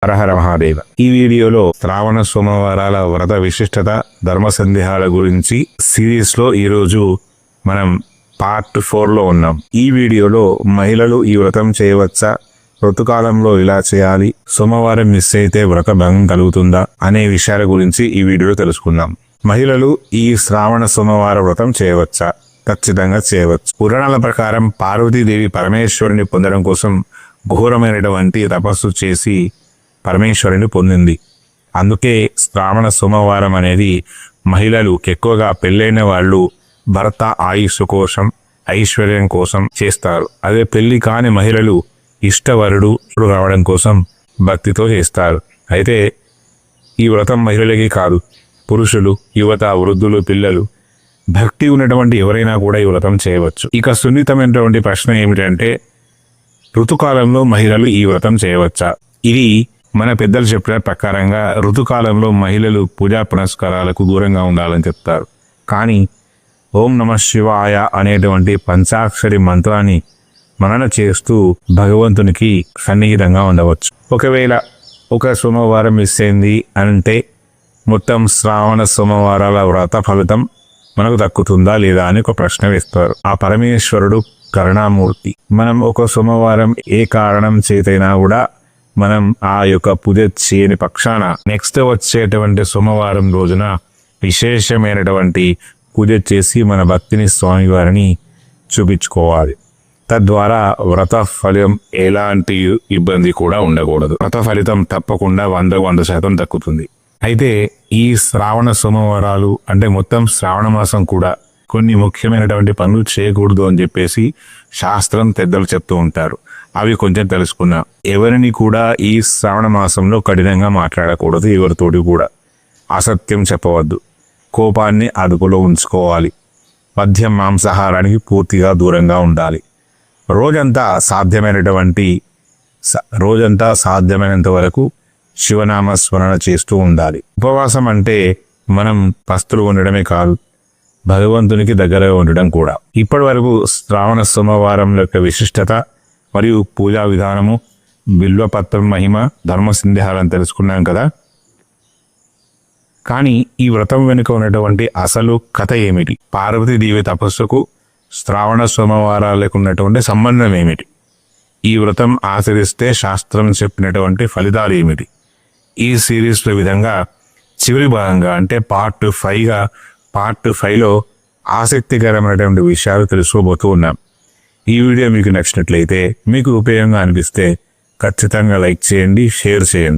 హరహర మహాదేవ. ఈ వీడియోలో శ్రావణ సోమవారాల వ్రత విశిష్టత, ధర్మ సందేహాల గురించి సిరీస్ లో ఈరోజు మనం పార్ట్ 4లో ఉన్నాం. ఈ వీడియోలో మహిళలు ఈ వ్రతం చేయవచ్చా, ఋతుకాలంలో ఇలా చేయాలి, సోమవారం మిస్ అయితే వ్రత భంగం కలుగుతుందా అనే విషయాల గురించి ఈ వీడియోలో తెలుసుకుందాం. మహిళలు ఈ శ్రావణ సోమవార వ్రతం చేయవచ్చా? ఖచ్చితంగా చేయవచ్చు. పురాణాల ప్రకారం పార్వతీదేవి పరమేశ్వరుని పొందడం కోసం ఘోరమైనటువంటి తపస్సు చేసి పరమేశ్వరుని పొందింది. అందుకే శ్రావణ సోమవారం అనేది మహిళలు ఎక్కువగా పెళ్ళైన వాళ్ళు భర్త ఆయుష్ కోసం, ఐశ్వర్యం కోసం చేస్తారు. అదే పెళ్లి కాని మహిళలు ఇష్టవరుడు రావడం కోసం భక్తితో చేస్తారు. అయితే ఈ వ్రతం మహిళలకి కాదు, పురుషులు, యువత, వృద్ధులు, పిల్లలు, భక్తి ఉన్నటువంటి ఎవరైనా కూడా ఈ వ్రతం చేయవచ్చు. ఇక సున్నితమైనటువంటి ప్రశ్న ఏమిటంటే, ఋతుకాలంలో మహిళలు ఈ వ్రతం చేయవచ్చా? ఇది మన పెద్దలు చెప్పిన ప్రకారంగా ఋతుకాలంలో మహిళలు పూజా పునస్కారాలకు దూరంగా ఉండాలని చెప్తారు. కానీ ఓం నమ శివాయ అనేటువంటి పంచాక్షరి మంత్రాన్ని మనన చేస్తూ భగవంతునికి సన్నిహితంగా ఉండవచ్చు. ఒకవేళ ఒక సోమవారం మిస్ అయింది అంటే మొత్తం శ్రావణ సోమవారాల వ్రత ఫలితం మనకు దక్కుతుందా లేదా అని ఒక ప్రశ్న వేస్తారు. ఆ పరమేశ్వరుడు కరుణామూర్తి. మనం ఒక సోమవారం ఏ కారణం చేతైనా కూడా మనం ఆ యొక్క పూజ చేయని పక్షాన నెక్స్ట్ వచ్చేటువంటి సోమవారం రోజున విశేషమైనటువంటి పూజ చేసి మన భక్తిని స్వామివారిని చూపించుకోవాలి. తద్వారా వ్రత ఫలితం ఎలాంటి ఇబ్బంది కూడా ఉండకూడదు. వ్రత ఫలితం తప్పకుండా 100% దక్కుతుంది. అయితే ఈ శ్రావణ సోమవారాలు అంటే మొత్తం శ్రావణ మాసం కూడా కొన్ని ముఖ్యమైనటువంటి పనులు చేయకూడదు అని చెప్పేసి శాస్త్రం పెద్దలు చెప్తూ ఉంటారు. అవి కొంచెం తెలుసుకున్నాం. ఎవరిని కూడా ఈ శ్రావణ మాసంలో కఠినంగా మాట్లాడకూడదు. ఎవరితోటి కూడా అసత్యం చెప్పవద్దు. కోపాన్ని అదుపులో ఉంచుకోవాలి. మద్యం, మాంసాహారానికి పూర్తిగా దూరంగా ఉండాలి. రోజంతా సాధ్యమైనంత వరకు శివనామ స్మరణ చేస్తూ ఉండాలి. ఉపవాసం అంటే మనం పస్తులు ఉండడమే కాదు, భగవంతునికి దగ్గరగా ఉండడం కూడా. ఇప్పటి వరకు శ్రావణ సోమవారం యొక్క విశిష్టత మరియు పూజా విధానము, బిల్వపత్రం మహిమ, ధర్మ సందేహాలను తెలుసుకున్నాం కదా. కానీ ఈ వ్రతం వెనుక ఉన్నటువంటి అసలు కథ ఏమిటి? పార్వతీదేవి తపస్సుకు శ్రావణ సోమవారాలకు ఉన్నటువంటి సంబంధం ఏమిటి? ఈ వ్రతం ఆచరిస్తే శాస్త్రం చెప్పినటువంటి ఫలితాలు ఏమిటి? ఈ సిరీస్లో విధంగా చివరి భాగంగా అంటే పార్ట్ 5లో ఆసక్తికరమైనటువంటి విషయాలు తెలుసుకోబోతూ ఉన్నాం. ఈ వీడియో మీకు నచ్చినట్లయితే, మీకు ఉపయోగంగా అనిపిస్తే ఖచ్చితంగా లైక్ చేయండి, షేర్ చేయండి.